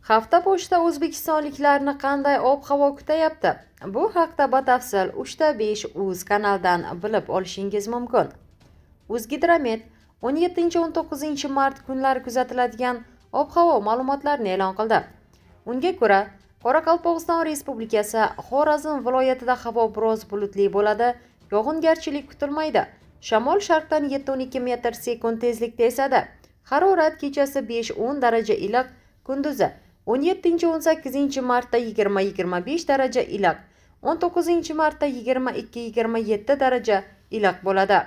Hafta boshida o'zbekistonliklarni qanday ob-havo kutayapti? Bu haqda batafsil 3ta5 uz kanaldan bilib olishingiz mumkin. O'zgidromet 17-19 mart kunlari kuzatiladigan ob-havo ma'lumotlarini e'lon qildi. Unga ko'ra, Qoraqalpog'iston Respublikasi Xorazm viloyatida havo biroz bulutli bo'ladi, yog'ingarchilik kutilmaydi. Shamol sharqdan 7-12 metr/sekund tezlikda esadi. Harorat kechasi 5-10 daraja iliq, kunduzi 17-18 martda 20-25 daraja iliq, 19 martda 22-27 daraja iliq bo'ladi.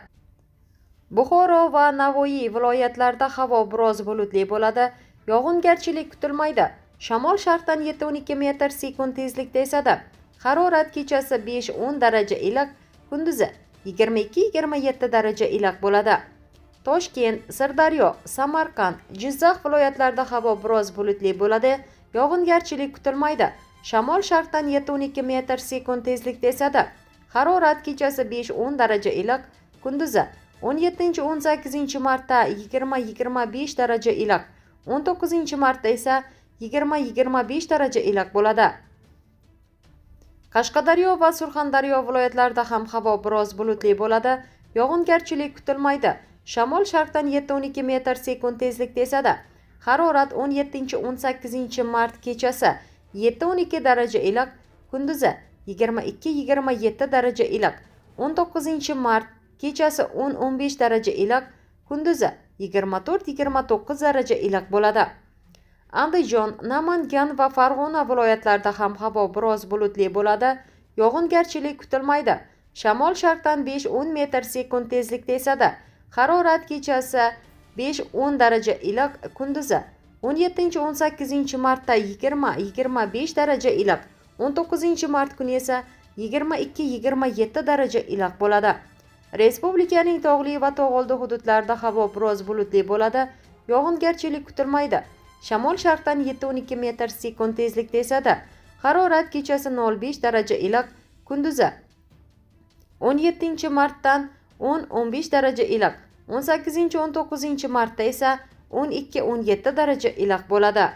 Buxoro va Navoiy viloyatlarida havo biroz bulutli bo'ladi, yog'ingarchilik kutilmaydi. Shamol sharqdan 7-12 metr/sekund tezlikda esadi. Harorat kechasi 5-10 daraja iliq, kunduzi 22-27 daraja iliq bo'ladi. Toshkent, Sirdaryo, Samarqand, Jizzax viloyatlarida havo biroz bulutli bo'ladi, yog'ingarchilik kutilmaydi. Shamol sharqdan 7-12 metr/sekund tezlikda esadi. Harorat kechasi 5-10 daraja iliq, kunduzi 17-18 martda 20-25 daraja iliq, 19 martda esa 20-25 daraja iliq bo'ladi. Qashqadaryo va Surxondaryo viloyatlarida ham havo biroz bulutli bo'ladi, yog'ingarchilik kutilmaydi. Shamol sharqdan 7-12 metr/sekund tezlikda esadi. Harorat 17-18 mart kechasi 7-12 daraja iliq, kunduzi 22-27 daraja iliq, 19 mart kechasi 10-15 daraja iliq, kunduzi 24-29 daraja iliq bo'ladi. Andijon, Namangan va Farg'ona viloyatlarida ham havo biroz bulutli bo'ladi, yog'ingarchilik kutilmaydi. Shamol sharqdan 5-10 metr/sekund tezlikda esadi. Harorat kechasi 5-10 daraja iliq, kunduzi 17-18 martda 20-25 daraja iliq, 19 mart kuni esa 22-27 daraja iliq bo'ladi. Respublikaning tog'li va tog'oldi hududlarida havo biroz bulutli bo'ladi, yog'ingarchilik kutilmaydi. Shamol sharqdan 7-12 metr/sekund tezlikda esadi. Harorat kechasi 0-5 daraja iliq, kunduzi 17 martdan 10-15 daraja iliq, 18-19 martda esa 12-17 daraja iliq bo'ladi.